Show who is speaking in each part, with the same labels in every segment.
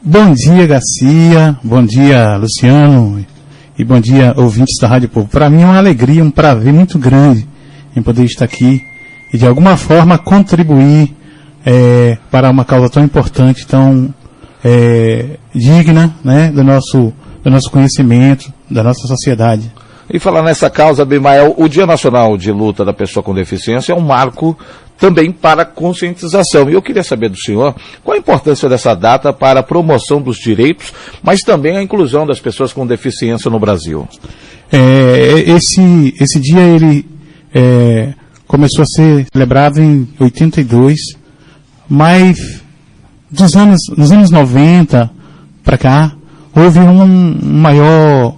Speaker 1: Bom dia, Garcia, bom dia, Luciano, e bom dia, ouvintes da Rádio Povo. Para mim é uma alegria, um prazer muito grande em poder estar aqui e de alguma forma contribuir para uma causa tão importante, tão digna, né, do nosso conhecimento, da nossa sociedade.
Speaker 2: E falar nessa causa, Abimael, o Dia Nacional de Luta da Pessoa com Deficiência é um marco também para a conscientização. E eu queria saber do senhor qual a importância dessa data para a promoção dos direitos, mas também a inclusão das pessoas com deficiência no Brasil.
Speaker 1: Esse dia ele começou a ser celebrado em 82, mas nos anos 90 para cá houve maior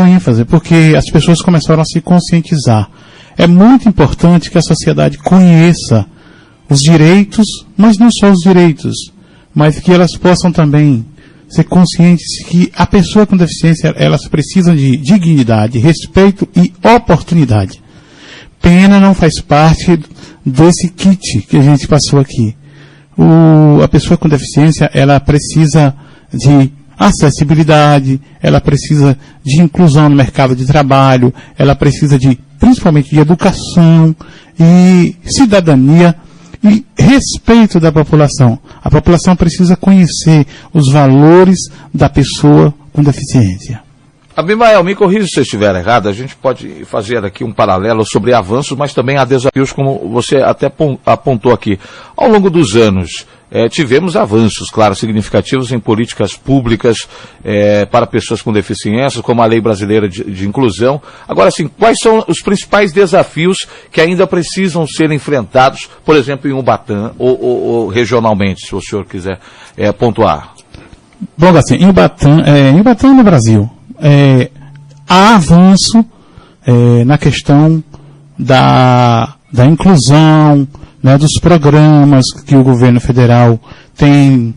Speaker 1: ênfase, porque as pessoas começaram a se conscientizar. É muito importante que a sociedade conheça os direitos, mas não só os direitos, mas que elas possam também ser conscientes que a pessoa com deficiência, elas precisam de dignidade, respeito e oportunidade. Pena não faz parte desse kit que a gente passou aqui. A pessoa com deficiência, ela precisa de acessibilidade, ela precisa de inclusão no mercado de trabalho, ela precisa principalmente de educação e cidadania e respeito da população. A população precisa conhecer os valores da pessoa com deficiência.
Speaker 2: Abimael, me corrija se eu estiver errado, a gente pode fazer aqui um paralelo sobre avanços, mas também há desafios, como você até apontou aqui. Ao longo dos anos, tivemos avanços, claro, significativos em políticas públicas para pessoas com deficiência, como a Lei Brasileira de Inclusão. Agora, assim, quais são os principais desafios que ainda precisam ser enfrentados, por exemplo, em Ubatã ou regionalmente, se o senhor quiser pontuar?
Speaker 1: Bom, assim, em Ubatã no Brasil, há avanço na questão da inclusão, né, dos programas que o governo federal tem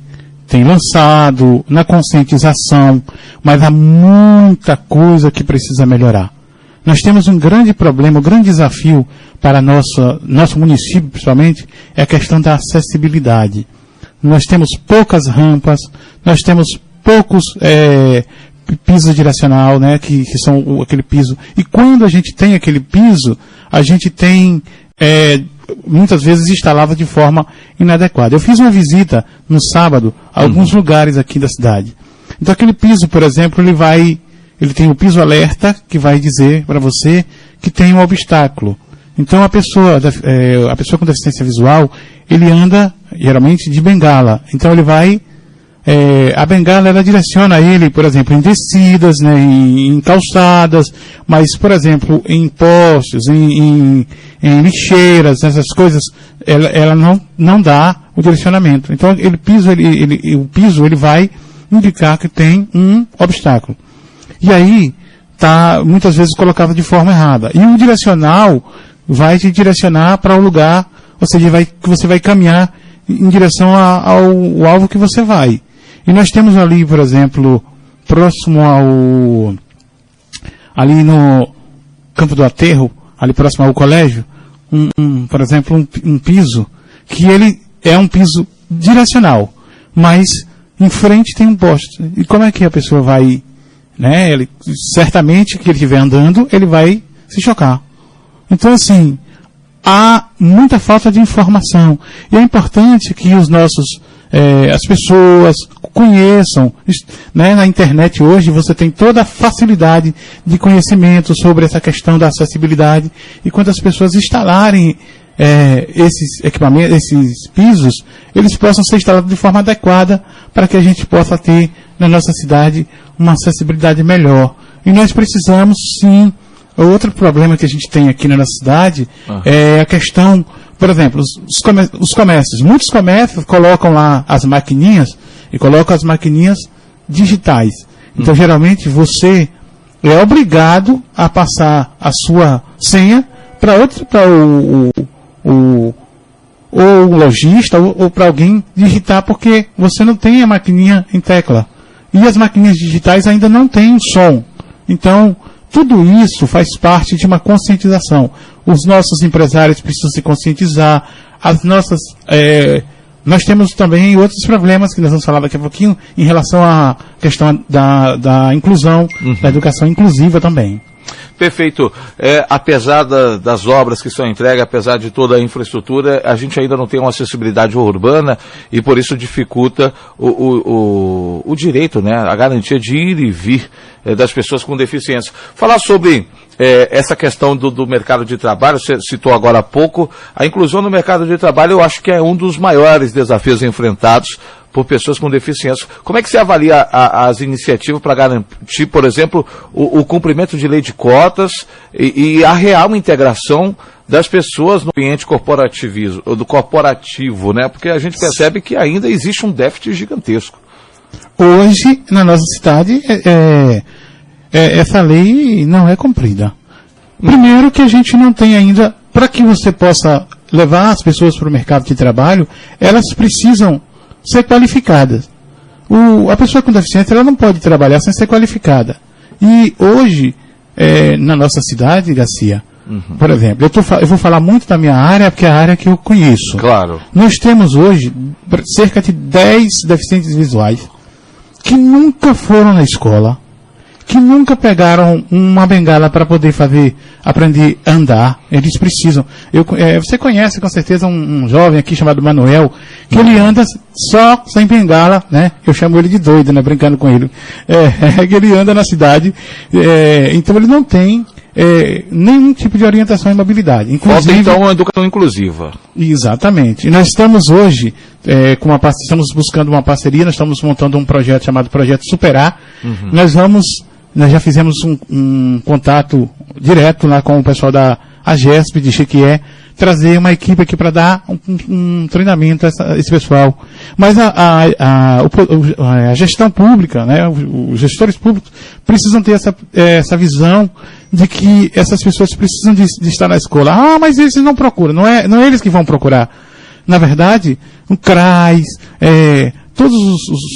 Speaker 1: lançado, na conscientização, mas há muita coisa que precisa melhorar. Nós temos um grande problema, um grande desafio para nosso município, principalmente, é a questão da acessibilidade. Nós temos poucas rampas, nós temos poucos piso direcional, né, que são aquele piso. E quando a gente tem aquele piso, a gente tem muitas vezes instalado de forma inadequada. Eu fiz uma visita no sábado a alguns lugares aqui da cidade. Então aquele piso, por exemplo, ele tem o piso alerta que vai dizer para você que tem um obstáculo. Então a pessoa com deficiência visual, ele anda geralmente de bengala. Então ele vai a bengala, ela direciona ele, por exemplo, em descidas, né, em calçadas, mas, por exemplo, em postes, em lixeiras, essas coisas, ela não dá o direcionamento. Então, o piso ele vai indicar que tem um obstáculo. E aí, muitas vezes colocado de forma errada. E o direcional vai te direcionar para o lugar, ou seja, que você vai caminhar em direção ao alvo que você vai. E nós temos ali, por exemplo, próximo ali no Campo do Aterro, ali próximo ao colégio, por exemplo, um piso, que ele é um piso direcional, mas em frente tem um poste. E como é que a pessoa vai, né? Certamente que ele estiver andando, ele vai se chocar. Então, assim, há muita falta de informação. E é importante que as pessoas conheçam, né? Na internet hoje você tem toda a facilidade de conhecimento sobre essa questão da acessibilidade, e quando as pessoas instalarem esses equipamentos, esses pisos, eles possam ser instalados de forma adequada para que a gente possa ter na nossa cidade uma acessibilidade melhor. E nós precisamos, sim. Outro problema que a gente tem aqui na nossa cidade é a questão, por exemplo, os comércios. Muitos comércios colocam lá as maquininhas e colocam as maquininhas digitais. Então, geralmente, você é obrigado a passar a sua senha para o lojista ou para alguém digitar, porque você não tem a maquininha em tecla. E as maquininhas digitais ainda não têm som. Então, tudo isso faz parte de uma conscientização. Os nossos empresários precisam se conscientizar, nós temos também outros problemas que nós vamos falar daqui a pouquinho em relação à questão da inclusão, da educação inclusiva também.
Speaker 2: Perfeito. Apesar das obras que são entregues, apesar de toda a infraestrutura, a gente ainda não tem uma acessibilidade urbana e por isso dificulta o direito, né, a garantia de ir e vir das pessoas com deficiência. Falar sobre essa questão do mercado de trabalho, você citou agora há pouco, a inclusão no mercado de trabalho eu acho que é um dos maiores desafios enfrentados por pessoas com deficiência. Como é que você avalia as iniciativas para garantir, por exemplo, o cumprimento de lei de cotas e a real integração das pessoas no ambiente corporativo, né? Porque a gente percebe que ainda existe um déficit gigantesco.
Speaker 1: Hoje, na nossa cidade, essa lei não é cumprida. Primeiro que a gente não tem ainda, para que você possa levar as pessoas para o mercado de trabalho, elas precisam ser qualificadas. A pessoa com deficiência ela não pode trabalhar sem ser qualificada. E hoje, na nossa cidade, Garcia, por exemplo, eu vou falar muito da minha área, porque é a área que eu conheço.
Speaker 2: Claro.
Speaker 1: Nós temos hoje cerca de 10 deficientes visuais que nunca foram na escola, que nunca pegaram uma bengala para poder aprender a andar. Eles precisam. Você conhece com certeza um jovem aqui chamado Manuel, que ele anda só sem bengala, né? Eu chamo ele de doido, né? Brincando com ele. Que ele anda na cidade, então ele não tem nenhum tipo de orientação e mobilidade.
Speaker 2: Falta então uma educação inclusiva.
Speaker 1: Exatamente. E nós estamos hoje, estamos buscando uma parceria, nós estamos montando um projeto chamado Projeto Superar. Nós já fizemos um contato direto lá com o pessoal da AGESP de Jequié, trazer uma equipe aqui para dar um treinamento a esse pessoal. Mas a gestão pública, né, os gestores públicos precisam ter essa visão de que essas pessoas precisam de estar na escola. Mas eles não procuram, não é eles que vão procurar. Na verdade, o CRAS, todos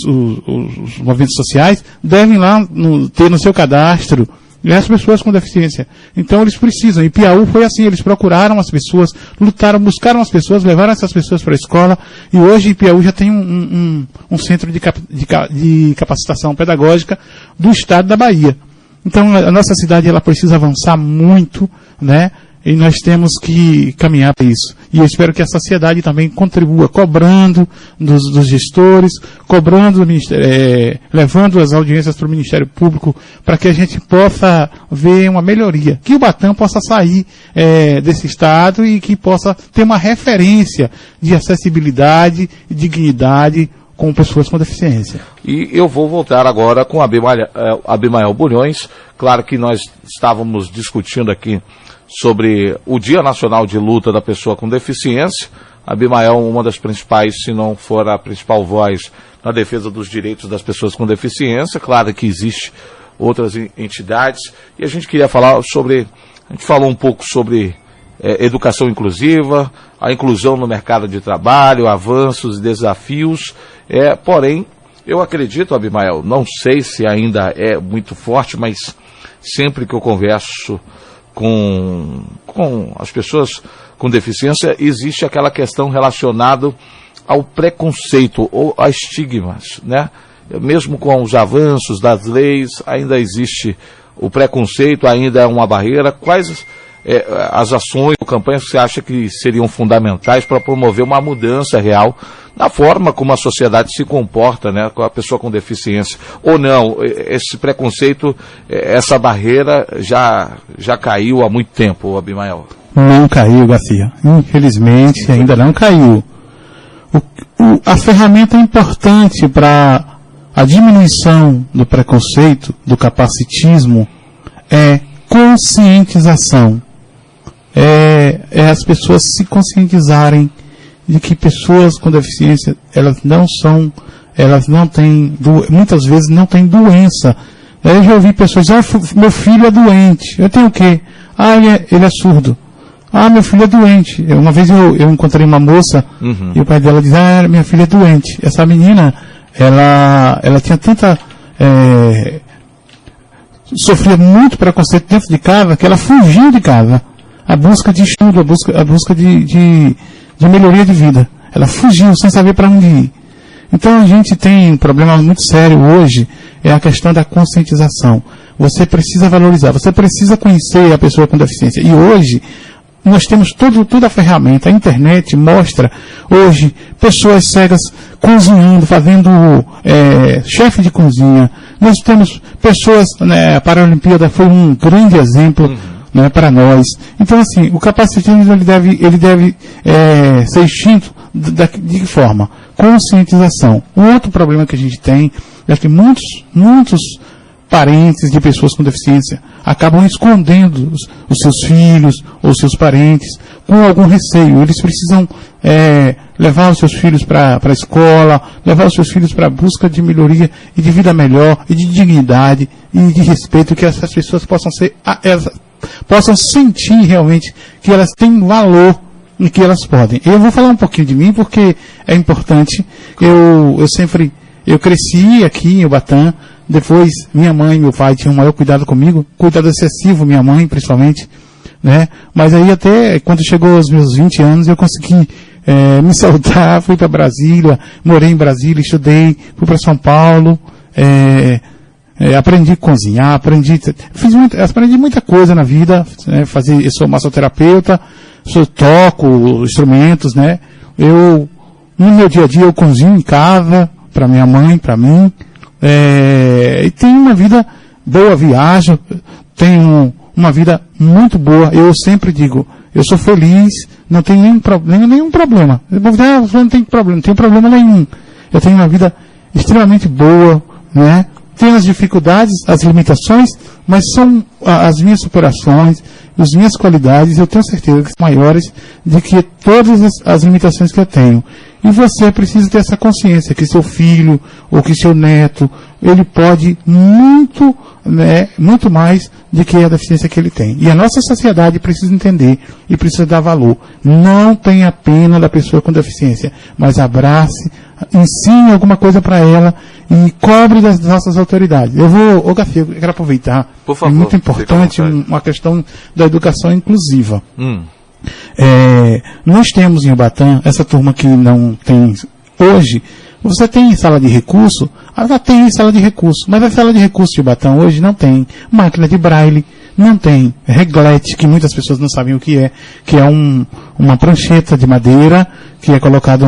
Speaker 1: os movimentos sociais devem lá ter no seu cadastro as pessoas com deficiência. Então eles precisam. E Piauí foi assim, eles procuraram as pessoas, lutaram, buscaram as pessoas, levaram essas pessoas para a escola, e hoje em Piauí já tem um centro de capacitação pedagógica do estado da Bahia. Então a nossa cidade ela precisa avançar muito, né? E nós temos que caminhar para isso. E eu espero que a sociedade também contribua, cobrando dos gestores, cobrando do Ministério, levando as audiências para o Ministério Público, para que a gente possa ver uma melhoria. Que o Ubatã possa sair desse estado e que possa ter uma referência de acessibilidade e dignidade com pessoas com deficiência.
Speaker 2: E eu vou voltar agora com a Abimael Bulhões. Claro que nós estávamos discutindo aqui sobre o Dia Nacional de Luta da Pessoa com Deficiência. A Abimael, uma das principais, se não for a principal voz na defesa dos direitos das pessoas com deficiência. Claro que existe outras entidades. E a gente queria falar sobre, a gente falou um pouco sobre educação inclusiva, a inclusão no mercado de trabalho, avanços e desafios. Porém, eu acredito, Abimael, não sei se ainda é muito forte, mas sempre que eu converso com as pessoas com deficiência, existe aquela questão relacionada ao preconceito ou a estigmas, né? Mesmo com os avanços das leis, ainda existe o preconceito, ainda é uma barreira. Quais as ações ou campanhas que você acha que seriam fundamentais para promover uma mudança real na forma como a sociedade se comporta, né, com a pessoa com deficiência? Ou não, esse preconceito, essa barreira já caiu há muito tempo, Abimael?
Speaker 1: Não caiu, Garcia. Infelizmente, ainda não caiu. A ferramenta importante para a diminuição do preconceito, do capacitismo, é conscientização. As pessoas se conscientizarem de que pessoas com deficiência, elas não têm, muitas vezes não têm doença. Eu já ouvi pessoas dizer, meu filho é doente. Eu tenho o quê? Ele é surdo. Meu filho é doente. Uma vez eu encontrei uma moça, e o pai dela diz, minha filha é doente. Essa menina, ela tinha tanta, sofria muito preconceito dentro de casa, que ela fugiu de casa. A busca de estudo, a busca de melhoria de vida. Ela fugiu sem saber para onde ir. Então a gente tem um problema muito sério hoje, é a questão da conscientização. Você precisa valorizar, você precisa conhecer a pessoa com deficiência. E hoje, nós temos toda a ferramenta. A internet mostra, hoje, pessoas cegas cozinhando, fazendo chefe de cozinha. Nós temos pessoas, né, a Paralimpíada foi um grande exemplo, né, para nós. Então, assim, o capacitismo ele deve ser extinto de que forma? Conscientização. Um outro problema que a gente tem é que muitos parentes de pessoas com deficiência acabam escondendo os seus filhos ou seus parentes com algum receio. Eles precisam levar os seus filhos para a escola, levar os seus filhos para a busca de melhoria e de vida melhor, e de dignidade e de respeito, que essas pessoas possam sentir realmente que elas têm valor e que elas podem. Eu vou falar um pouquinho de mim porque é importante. Eu cresci aqui em Ubatã. Depois, minha mãe e meu pai tinham o maior cuidado comigo, cuidado excessivo, minha mãe principalmente, né? Mas aí até quando chegou aos meus 20 anos, eu consegui me soltar, fui para Brasília, morei em Brasília, estudei, fui para São Paulo, aprendi a cozinhar, aprendi muita coisa na vida, né? Eu sou massoterapeuta, toco instrumentos, né? No meu dia a dia eu cozinho em casa, para minha mãe, para mim, e tenho uma vida boa, viajo, tenho uma vida muito boa. Eu sempre digo, eu sou feliz, não tenho nenhum problema. Não tenho problema nenhum. Eu tenho uma vida extremamente boa, né? Tenho as dificuldades, as limitações, mas são as minhas superações, as minhas qualidades, eu tenho certeza que são maiores do que todas as limitações que eu tenho. E você precisa ter essa consciência que seu filho ou que seu neto, ele pode muito, né, muito mais do que a deficiência que ele tem. E a nossa sociedade precisa entender e precisa dar valor. Não tenha pena da pessoa com deficiência, mas abrace, ensine alguma coisa para ela e cobre das nossas autoridades. Gafê, eu quero aproveitar.
Speaker 2: Por favor,
Speaker 1: é muito importante uma questão da educação inclusiva. Nós temos em Ubatã, essa turma que não tem hoje, você tem sala de recurso? Ela tem sala de recurso, mas a sala de recurso de Ubatã hoje não tem máquina de braille, não tem reglete, que muitas pessoas não sabem o que é uma prancheta de madeira, que é colocado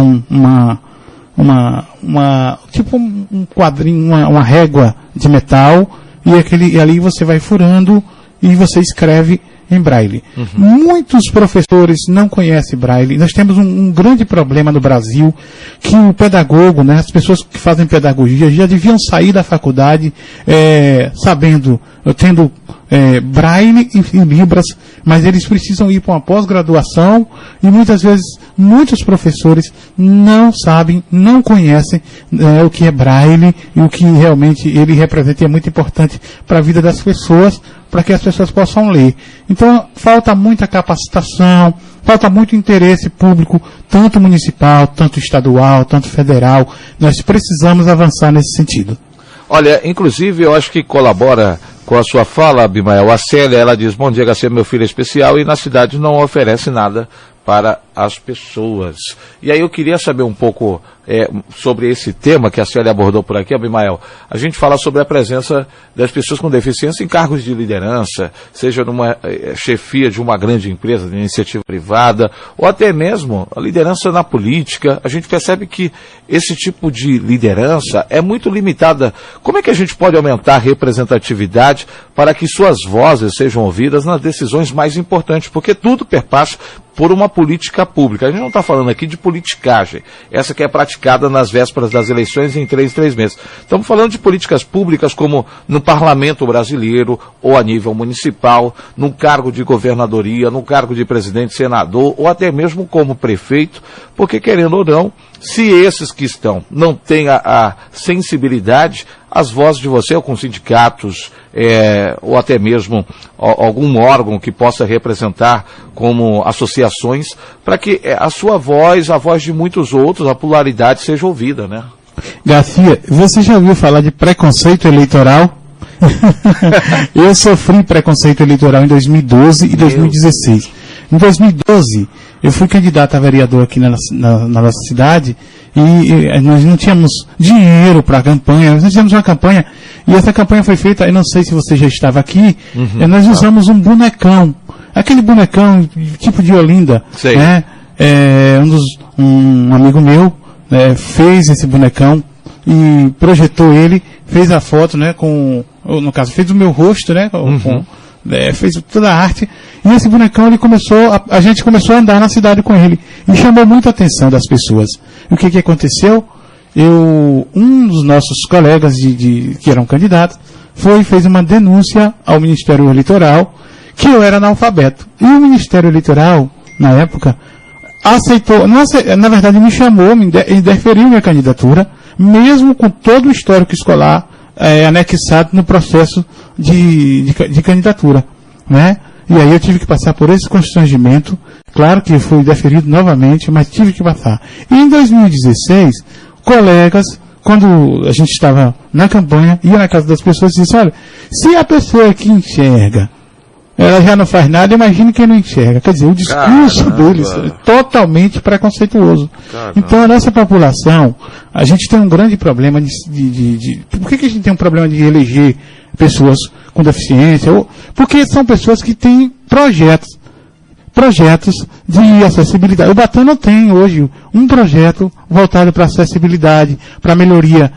Speaker 1: tipo um quadrinho, uma régua de metal, e ali você vai furando e você escreve em braille. Muitos professores não conhecem braille. Nós temos um grande problema no Brasil, que o pedagogo, né, as pessoas que fazem pedagogia já deviam sair da faculdade tendo braille e libras, mas eles precisam ir para uma pós-graduação e muitas vezes muitos professores não sabem, não conhecem o que é braille e o que realmente ele representa. É muito importante para a vida das pessoas, para que as pessoas possam ler. Então, falta muita capacitação, falta muito interesse público, tanto municipal, tanto estadual, tanto federal. Nós precisamos avançar nesse sentido.
Speaker 2: Olha, inclusive, eu acho que colabora com a sua fala, Abimael. A Célia, ela diz, bom dia, HC, meu filho é especial e na cidade não oferece nada para as pessoas. E aí eu queria saber um pouco sobre esse tema que a Célia abordou por aqui, Abimael. A gente fala sobre a presença das pessoas com deficiência em cargos de liderança, seja numa chefia de uma grande empresa de iniciativa privada, ou até mesmo a liderança na política. A gente percebe que esse tipo de liderança é muito limitada. Como é que a gente pode aumentar a representatividade para que suas vozes sejam ouvidas nas decisões mais importantes? Porque tudo perpassa por uma política pública. A gente não está falando aqui de politicagem, essa que é praticada nas vésperas das eleições em 3 meses. Estamos falando de políticas públicas como no parlamento brasileiro, ou a nível municipal, no cargo de governadoria, no cargo de presidente, senador, ou até mesmo como prefeito, porque querendo ou não, se esses que estão não têm a sensibilidade, as vozes de você, ou com sindicatos, ou até mesmo algum órgão que possa representar como associações, para que a sua voz, a voz de muitos outros, a pluralidade seja ouvida, né?
Speaker 1: Garcia, você já ouviu falar de preconceito eleitoral? Eu sofri preconceito eleitoral em 2012 e 2016. Em 2012, eu fui candidato a vereador aqui na nossa cidade e nós não tínhamos dinheiro para a campanha, nós fizemos uma campanha e essa campanha foi feita, eu não sei se você já estava aqui, nós usamos um bonecão, aquele bonecão tipo de Olinda, né? Um amigo meu fez esse bonecão e projetou ele, fez a foto, né, no caso, fez o meu rosto, né, fez toda a arte, e esse bonecão a gente começou a andar na cidade com ele, e chamou muita atenção das pessoas. E o que aconteceu? Um dos nossos colegas que eram candidatos, fez uma denúncia ao Ministério Eleitoral, que eu era analfabeto. E o Ministério Eleitoral, na época, aceitou, na verdade me chamou, interferiu minha candidatura, mesmo com todo o histórico escolar anexado no processo de candidatura, né? E aí eu tive que passar por esse constrangimento, claro que fui deferido novamente, mas tive que passar. E em 2016, colegas, quando a gente estava na campanha, ia na casa das pessoas e disse, olha, se a pessoa que enxerga, ela já não faz nada, imagine quem não enxerga. Quer dizer, o discurso deles é totalmente preconceituoso. Então, a nossa população, a gente tem um grande problema por que a gente tem um problema de eleger pessoas com deficiência? Porque são pessoas que têm projetos de acessibilidade. O Batã não tem hoje um projeto voltado para acessibilidade, para melhoria,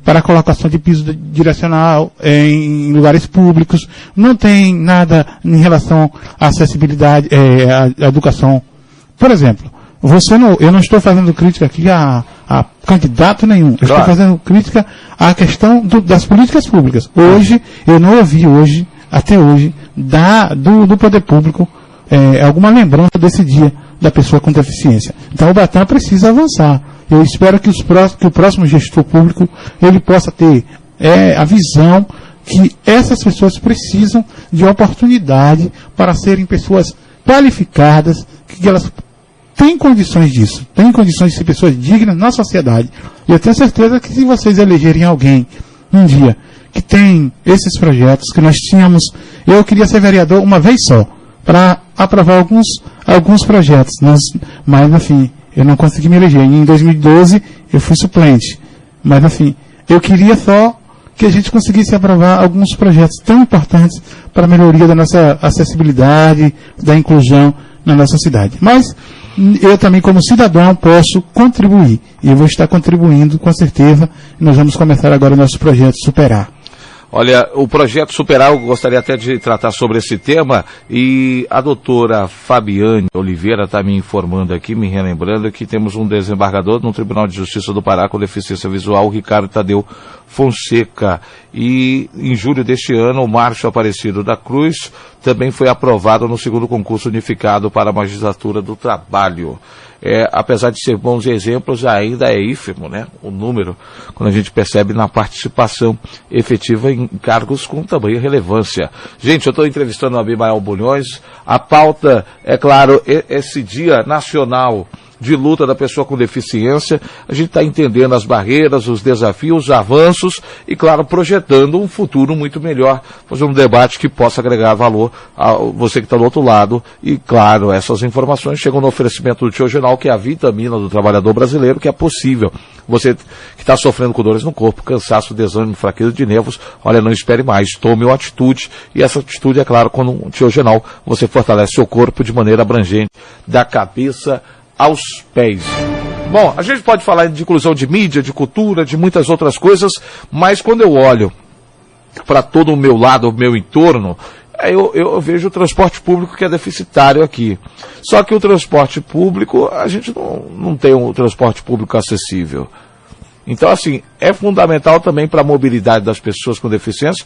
Speaker 1: para a colocação de piso direcional em lugares públicos. Não tem nada em relação à acessibilidade, à educação. Por exemplo, eu não estou fazendo crítica aqui a candidato nenhum. Eu estou fazendo crítica à questão das políticas públicas. Hoje, eu não ouvi até hoje, do poder público, alguma lembrança desse dia da pessoa com deficiência. Então o Batã precisa avançar. Eu espero que o próximo gestor público ele possa ter a visão que essas pessoas precisam de oportunidade para serem pessoas qualificadas, que elas têm condições disso, têm condições de ser pessoas dignas na sociedade. E eu tenho certeza que se vocês elegerem alguém um dia que tem esses projetos que nós tínhamos, eu queria ser vereador uma vez só, para aprovar alguns projetos, mas enfim, eu não consegui me eleger. Em 2012 eu fui suplente, mas enfim, eu queria só que a gente conseguisse aprovar alguns projetos tão importantes para a melhoria da nossa acessibilidade, da inclusão na nossa cidade. Mas eu também, como cidadão, posso contribuir, e eu vou estar contribuindo com certeza, e nós vamos começar agora o nosso projeto Superar.
Speaker 2: Olha, o projeto Superar, eu gostaria até de tratar sobre esse tema, e a doutora Fabiane Oliveira está me informando aqui, me relembrando que temos um desembargador no Tribunal de Justiça do Pará com deficiência visual, Ricardo Tadeu Fonseca, e em julho deste ano o Márcio Aparecido da Cruz também foi aprovado no segundo concurso unificado para a magistratura do trabalho. Apesar de ser bons exemplos, ainda é ínfimo, né, o número, quando a gente percebe na participação efetiva em cargos com tamanha relevância. Gente, eu estou entrevistando o Abimael Bulhões. A pauta, é claro, esse Dia Nacional de Luta da Pessoa com Deficiência. A gente está entendendo as barreiras, os desafios, os avanços e, claro, projetando um futuro muito melhor, fazer um debate que possa agregar valor a você que está do outro lado. E, claro, essas informações chegam no oferecimento do Tiogenal, que é a vitamina do trabalhador brasileiro, que é possível. Você que está sofrendo com dores no corpo, cansaço, desânimo, fraqueza de nervos, olha, não espere mais, tome uma atitude. E essa atitude, é claro, com o Tiogenal, você fortalece seu corpo de maneira abrangente, da cabeça aos pés. Bom, a gente pode falar de inclusão de mídia, de cultura, de muitas outras coisas, mas quando eu olho para todo o meu lado, o meu entorno, eu vejo o transporte público que é deficitário aqui. Só que o transporte público, a gente não tem um transporte público acessível. Então, assim, é fundamental também para a mobilidade das pessoas com deficiência,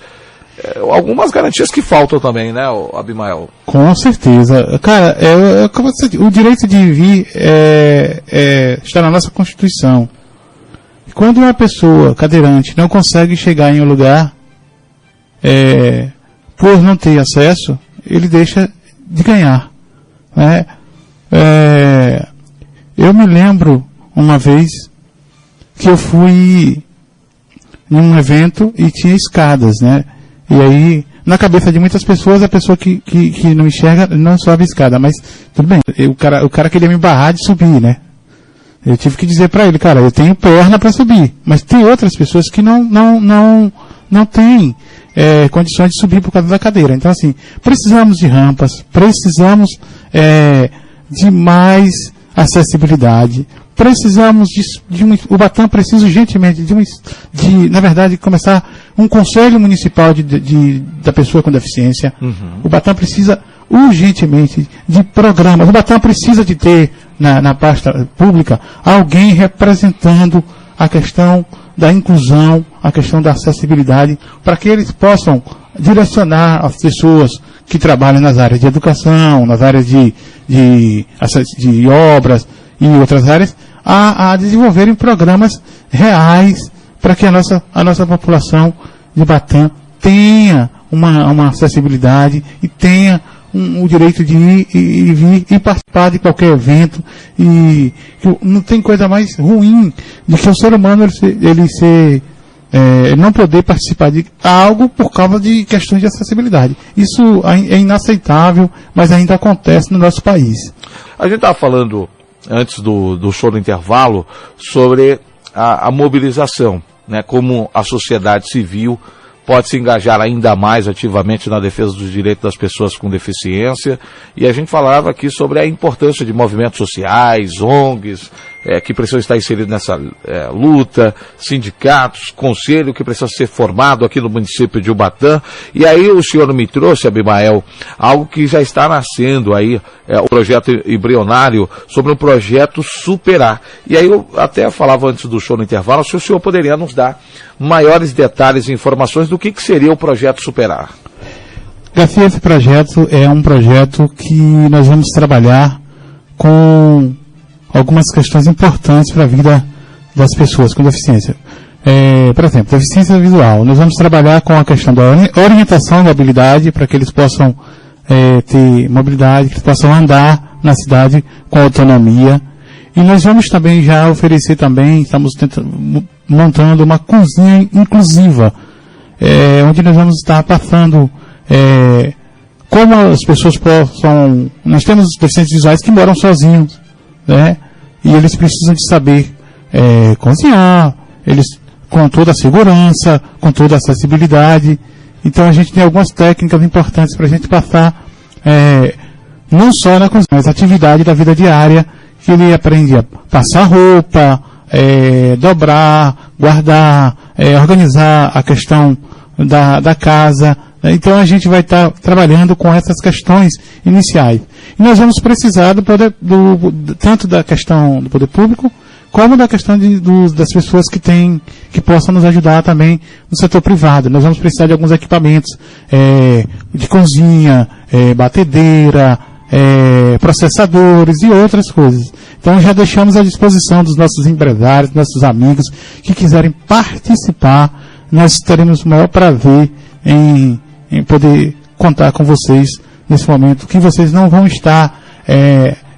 Speaker 2: algumas garantias que faltam também, né, Abimael?
Speaker 1: Com certeza. Cara, como você diz, o direito de vir está na nossa Constituição. Quando uma pessoa cadeirante não consegue chegar em um lugar, por não ter acesso, ele deixa de ganhar. Né? Eu me lembro uma vez que eu fui em um evento e tinha escadas, né? E aí na cabeça de muitas pessoas, a pessoa que não enxerga não sobe a escada, mas tudo bem, o cara queria me barrar de subir, né? Eu tive que dizer para ele, cara, eu tenho perna para subir, mas tem outras pessoas que não têm condições de subir por causa da cadeira. Então, assim, precisamos de rampas, precisamos de mais acessibilidade, precisamos o Ubatã precisa urgentemente na verdade, começar um conselho municipal da pessoa com deficiência. Uhum. O Ubatã precisa urgentemente de programas. O Ubatã precisa de ter na pasta pública alguém representando a questão da inclusão, a questão da acessibilidade, para que eles possam direcionar as pessoas que trabalham nas áreas de educação, nas áreas de obras e outras áreas, a desenvolverem programas reais para que a nossa população de Ubatã tenha uma acessibilidade e tenha o direito de ir e vir e participar de qualquer evento. E não tem coisa mais ruim do que o ser humano ele não poder participar de algo por causa de questões de acessibilidade. Isso é inaceitável, mas ainda acontece no nosso país.
Speaker 2: A gente estava falando antes do show do intervalo sobre a mobilização, né, como a sociedade civil pode se engajar ainda mais ativamente na defesa dos direitos das pessoas com deficiência. E a gente falava aqui sobre a importância de movimentos sociais, ONGs, que precisam estar inseridos nessa luta, sindicatos, conselho que precisa ser formado aqui no município de Ubatã. E aí o senhor me trouxe, Abimael, algo que já está nascendo aí, o projeto embrionário sobre um projeto Superar. E aí eu até falava antes do show no intervalo, se o senhor poderia nos dar maiores detalhes e informações do que seria o projeto Superar.
Speaker 1: Garcia, esse projeto é um projeto que nós vamos trabalhar com algumas questões importantes para a vida das pessoas com deficiência. Por exemplo, deficiência visual. Nós vamos trabalhar com a questão da orientação da habilidade para que eles possam ter mobilidade, que eles possam andar na cidade com autonomia. E nós vamos também já oferecer também, estamos montando uma cozinha inclusiva, onde nós vamos estar passando como as pessoas possam... Nós temos deficientes visuais que moram sozinhos, né? E eles precisam de saber cozinhar, eles com toda a segurança, com toda a acessibilidade. Então a gente tem algumas técnicas importantes para a gente passar, não só na cozinha, mas atividade da vida diária, que ele aprende a passar roupa, dobrar, guardar, organizar a questão da casa. Então a gente vai estar trabalhando com essas questões iniciais. E nós vamos precisar tanto da questão do poder público, como da questão das pessoas que possam nos ajudar também no setor privado. Nós vamos precisar de alguns equipamentos de cozinha, batedeira, processadores e outras coisas. Então já deixamos à disposição dos nossos empresários, nossos amigos que quiserem participar. Nós teremos o maior prazer em poder contar com vocês nesse momento, que vocês não vão estar,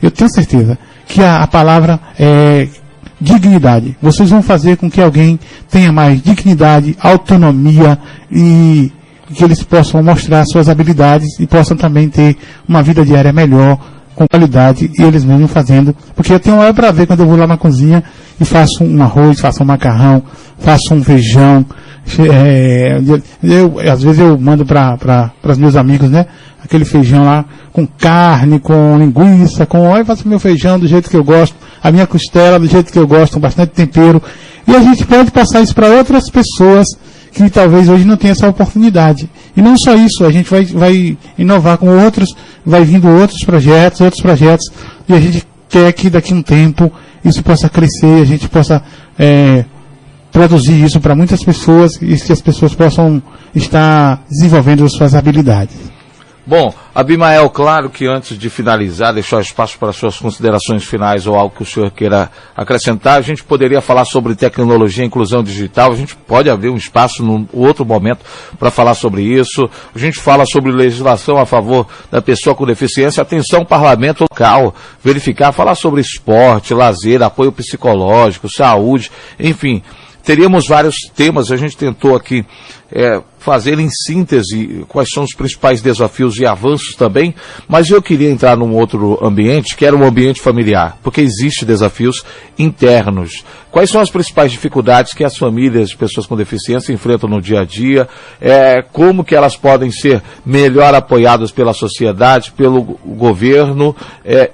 Speaker 1: eu tenho certeza que a palavra é dignidade. Vocês vão fazer com que alguém tenha mais dignidade, autonomia e que eles possam mostrar suas habilidades e possam também ter uma vida diária melhor, com qualidade, e eles mesmos fazendo. Porque eu tenho o maior prazer quando eu vou lá na cozinha e faço um arroz, faço um macarrão, faço um feijão. Às vezes eu mando para os meus amigos, né? Aquele feijão lá com carne, com linguiça, eu faço meu feijão do jeito que eu gosto, a minha costela do jeito que eu gosto, com bastante tempero. E a gente pode passar isso para outras pessoas que talvez hoje não tenham essa oportunidade. E não só isso, a gente vai inovar com outros, vai vindo outros projetos, e a gente quer que daqui a um tempo isso possa crescer, a gente possa produzir isso para muitas pessoas e que as pessoas possam estar desenvolvendo suas habilidades.
Speaker 2: Bom, Abimael, claro que antes de finalizar, deixar espaço para suas considerações finais ou algo que o senhor queira acrescentar, a gente poderia falar sobre tecnologia e inclusão digital, a gente pode abrir um espaço num outro momento para falar sobre isso, a gente fala sobre legislação a favor da pessoa com deficiência, atenção parlamento local, verificar, falar sobre esporte, lazer, apoio psicológico, saúde, enfim, teríamos vários temas, a gente tentou aqui fazer em síntese quais são os principais desafios e avanços também, mas eu queria entrar num outro ambiente, que era um ambiente familiar, porque existem desafios internos. Quais são as principais dificuldades que as famílias de pessoas com deficiência enfrentam no dia a dia, como que elas podem ser melhor apoiadas pela sociedade, pelo governo,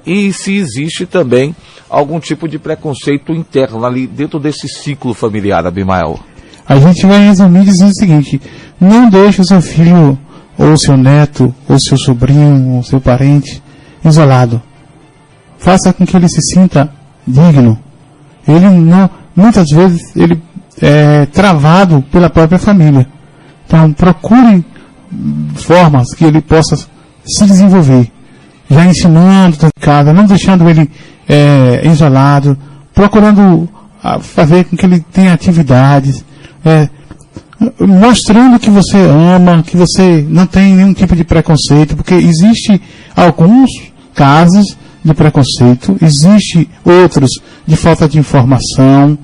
Speaker 2: e se existe também algum tipo de preconceito interno ali dentro desse ciclo familiar, Abimael?
Speaker 1: A gente vai resumir dizendo o seguinte: não deixe o seu filho, ou seu neto, ou seu sobrinho, ou seu parente isolado. Faça com que ele se sinta digno. Ele não, muitas vezes, ele é travado pela própria família. Então, procure formas que ele possa se desenvolver. Já ensinando em casa, não deixando ele isolado, procurando fazer com que ele tenha atividades, mostrando que você ama, que você não tem nenhum tipo de preconceito, porque existe alguns casos de preconceito, existe outros de falta de informação,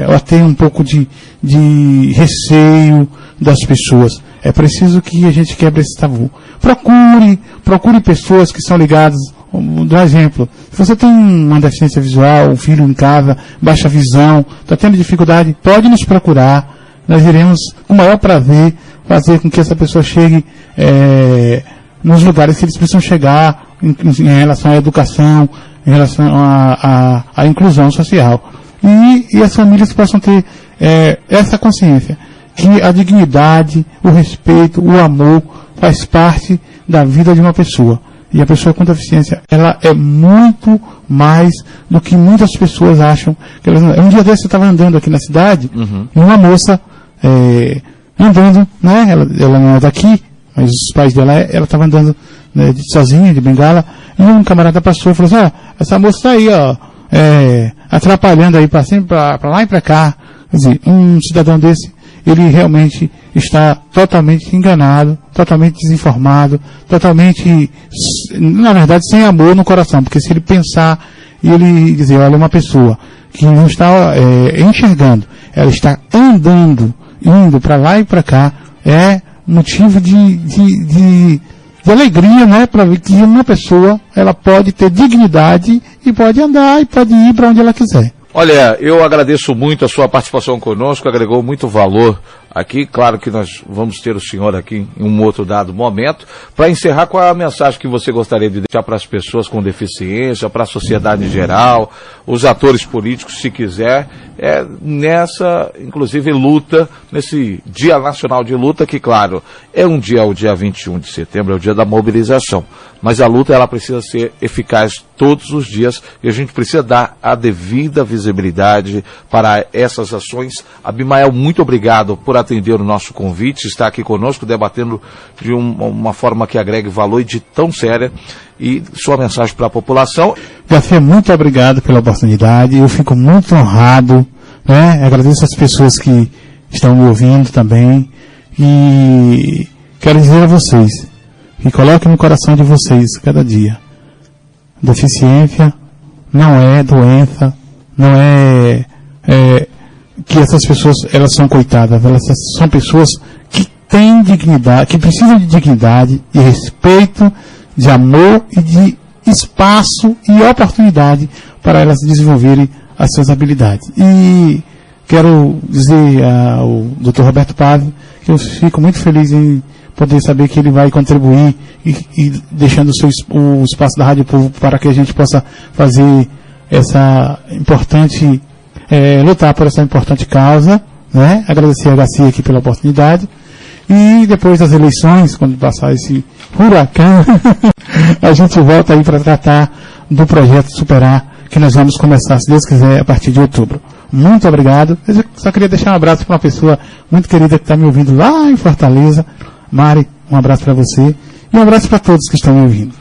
Speaker 1: ou até um pouco de receio das pessoas. É preciso que a gente quebre esse tabu. Procure pessoas que são ligadas. Do exemplo, se você tem uma deficiência visual, um filho em casa, baixa visão, está tendo dificuldade, pode nos procurar. Nós iremos, com o maior prazer, fazer com que essa pessoa chegue nos lugares que eles precisam chegar, em relação à educação, em relação à inclusão social. E as famílias possam ter essa consciência, que a dignidade, o respeito, o amor faz parte da vida de uma pessoa. E a pessoa com deficiência, ela é muito mais do que muitas pessoas acham. Um dia desse eu estava andando aqui na cidade, e uma moça andando, né? Ela não é daqui, mas os pais dela, ela estava andando, né, sozinha, de bengala, e um camarada passou e falou assim: essa moça está aí, atrapalhando aí para lá e para cá. Quer dizer, um cidadão desse, ele realmente está totalmente enganado, totalmente desinformado, totalmente, na verdade, sem amor no coração, porque se ele pensar e ele dizer, olha, uma pessoa que não está enxergando, ela está andando, indo para lá e para cá, é motivo de alegria, né, para ver que uma pessoa, ela pode ter dignidade e pode andar e pode ir para onde ela quiser.
Speaker 2: Olha, eu agradeço muito a sua participação conosco, agregou muito valor aqui. Claro que nós vamos ter o senhor aqui em um outro dado momento. Para encerrar, qual é a mensagem que você gostaria de deixar para as pessoas com deficiência, para a sociedade em geral, os atores políticos, se quiser, nessa, inclusive, luta, nesse Dia Nacional de Luta, que, claro, o dia 21 de setembro, é o dia da mobilização. Mas a luta, ela precisa ser eficaz todos os dias e a gente precisa dar a devida visibilidade para essas ações. Abimael, muito obrigado por atender o nosso convite, estar aqui conosco, debatendo de uma forma que agregue valor e de tão séria. E sua mensagem para a população.
Speaker 1: Garcia, muito obrigado pela oportunidade, eu fico muito honrado, né? Agradeço as pessoas que estão me ouvindo também, e quero dizer a vocês, que coloquem no coração de vocês, cada dia, deficiência não é doença, não é que essas pessoas, elas são coitadas, elas são pessoas que têm dignidade, que precisam de dignidade, de respeito, de amor e de espaço e oportunidade para elas desenvolverem as suas habilidades. E quero dizer ao Dr. Roberto Paz que eu fico muito feliz em poder saber que ele vai contribuir e deixando o espaço da Rádio Povo para que a gente possa fazer essa importante, lutar por essa importante causa, né? Agradecer a Garcia aqui pela oportunidade. E depois das eleições, quando passar esse furacão, a gente volta aí para tratar do projeto Superar, que nós vamos começar, se Deus quiser, a partir de outubro. Muito obrigado. Eu só queria deixar um abraço para uma pessoa muito querida que está me ouvindo lá em Fortaleza. Mari, um abraço para você e um abraço para todos que estão me ouvindo.